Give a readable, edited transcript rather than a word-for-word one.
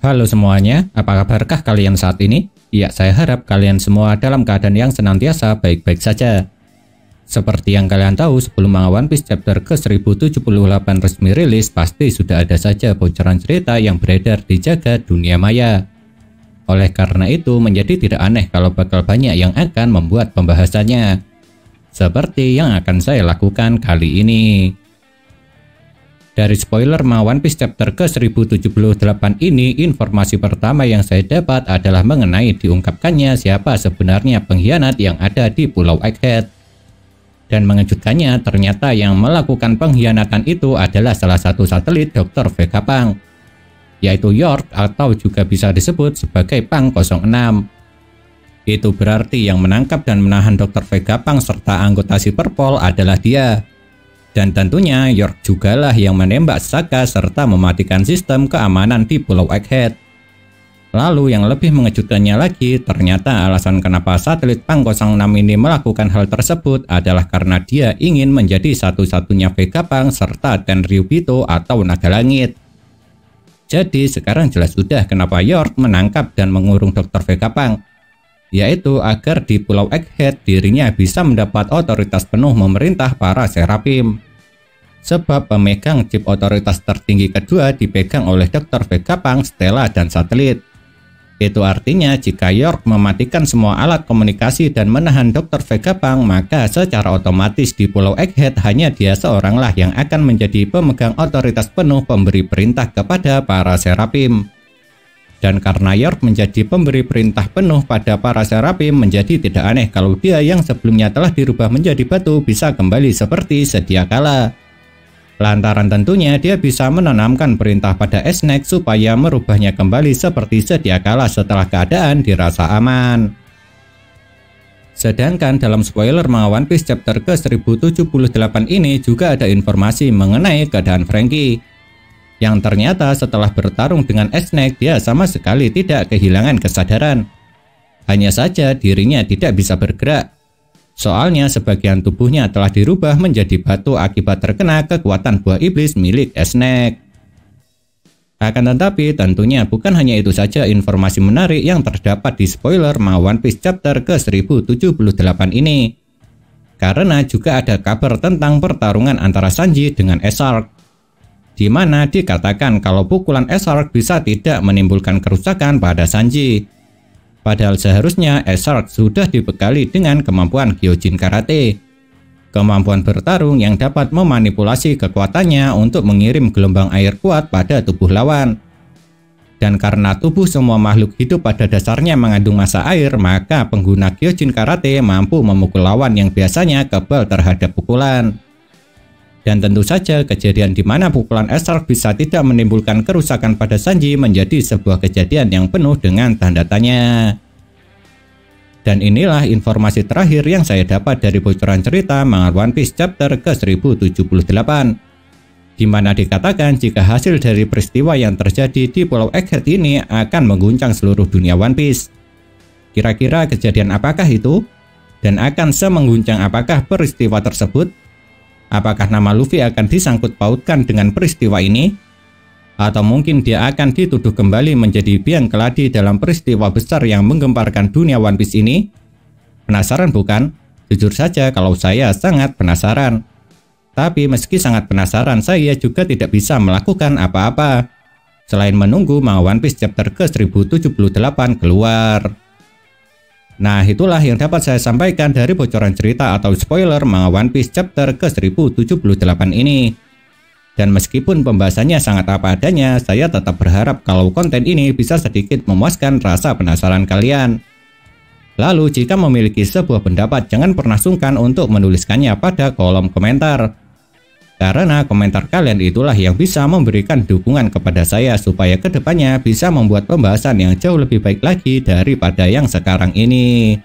Halo semuanya, apa kabarkah kalian saat ini? Ya, saya harap kalian semua dalam keadaan yang senantiasa baik-baik saja. Seperti yang kalian tahu, sebelum manga One Piece chapter ke-1078 resmi rilis, pasti sudah ada saja bocoran cerita yang beredar di jagat dunia maya. Oleh karena itu, menjadi tidak aneh kalau bakal banyak yang akan membuat pembahasannya. Seperti yang akan saya lakukan kali ini. Dari spoiler manga One Piece chapter ke-1078 ini, informasi pertama yang saya dapat adalah mengenai diungkapkannya siapa sebenarnya pengkhianat yang ada di Pulau Egghead. Dan mengejutkannya, ternyata yang melakukan pengkhianatan itu adalah salah satu satelit Dr. Vegapunk, yaitu York atau juga bisa disebut sebagai Punk 06. Itu berarti yang menangkap dan menahan Dr. Vegapunk serta anggota si Perpol adalah dia. Dan tentunya York jugalah yang menembak Saka serta mematikan sistem keamanan di Pulau Egghead. Lalu yang lebih mengejutkannya lagi, ternyata alasan kenapa satelit Punk 06 ini melakukan hal tersebut adalah karena dia ingin menjadi satu-satunya Vegapunk serta Tenryubito atau Naga Langit. Jadi sekarang jelas sudah kenapa York menangkap dan mengurung Dr. Vegapunk, yaitu agar di Pulau Egghead dirinya bisa mendapat otoritas penuh memerintah para Seraphim. Sebab pemegang chip otoritas tertinggi kedua dipegang oleh Dr. Vegapunk, Stella, dan satelit. Itu artinya jika York mematikan semua alat komunikasi dan menahan Dr. Vegapunk, maka secara otomatis di Pulau Egghead hanya dia seoranglah yang akan menjadi pemegang otoritas penuh pemberi perintah kepada para Seraphim. Dan karena York menjadi pemberi perintah penuh pada para Seraphim, menjadi tidak aneh kalau dia yang sebelumnya telah dirubah menjadi batu bisa kembali seperti sedia kala. Lantaran tentunya dia bisa menanamkan perintah pada Snack supaya merubahnya kembali seperti sedia kala setelah keadaan dirasa aman. Sedangkan dalam spoiler manga One Piece chapter ke-1078 ini juga ada informasi mengenai keadaan Franky, yang ternyata setelah bertarung dengan Snack dia sama sekali tidak kehilangan kesadaran. Hanya saja dirinya tidak bisa bergerak. Soalnya sebagian tubuhnya telah dirubah menjadi batu akibat terkena kekuatan buah iblis milik Snack. Akan tetapi tentunya bukan hanya itu saja informasi menarik yang terdapat di spoiler manga One Piece chapter ke-1078 ini. Karena juga ada kabar tentang pertarungan antara Sanji dengan Ezark, di mana dikatakan kalau pukulan Ezark bisa tidak menimbulkan kerusakan pada Sanji. Padahal seharusnya Ezark sudah dibekali dengan kemampuan Gyojin Karate, kemampuan bertarung yang dapat memanipulasi kekuatannya untuk mengirim gelombang air kuat pada tubuh lawan. Dan karena tubuh semua makhluk hidup pada dasarnya mengandung massa air, maka pengguna Gyojin Karate mampu memukul lawan yang biasanya kebal terhadap pukulan. Dan tentu saja kejadian di mana pukulan Ezark bisa tidak menimbulkan kerusakan pada Sanji menjadi sebuah kejadian yang penuh dengan tanda tanya. Dan inilah informasi terakhir yang saya dapat dari bocoran cerita manga One Piece chapter ke-1078, di mana dikatakan jika hasil dari peristiwa yang terjadi di Pulau Egghead ini akan mengguncang seluruh dunia One Piece. Kira-kira kejadian apakah itu? Dan akan semengguncang apakah peristiwa tersebut? Apakah nama Luffy akan disangkut pautkan dengan peristiwa ini? Atau mungkin dia akan dituduh kembali menjadi biang keladi dalam peristiwa besar yang menggemparkan dunia One Piece ini? Penasaran bukan? Jujur saja kalau saya sangat penasaran. Tapi meski sangat penasaran, saya juga tidak bisa melakukan apa-apa selain menunggu manga One Piece chapter ke-1078 keluar. Nah, itulah yang dapat saya sampaikan dari bocoran cerita atau spoiler manga One Piece chapter ke-1078 ini. Dan meskipun pembahasannya sangat apa adanya, saya tetap berharap kalau konten ini bisa sedikit memuaskan rasa penasaran kalian. Lalu jika memiliki sebuah pendapat, jangan pernah sungkan untuk menuliskannya pada kolom komentar. Karena komentar kalian itulah yang bisa memberikan dukungan kepada saya supaya kedepannya bisa membuat pembahasan yang jauh lebih baik lagi daripada yang sekarang ini.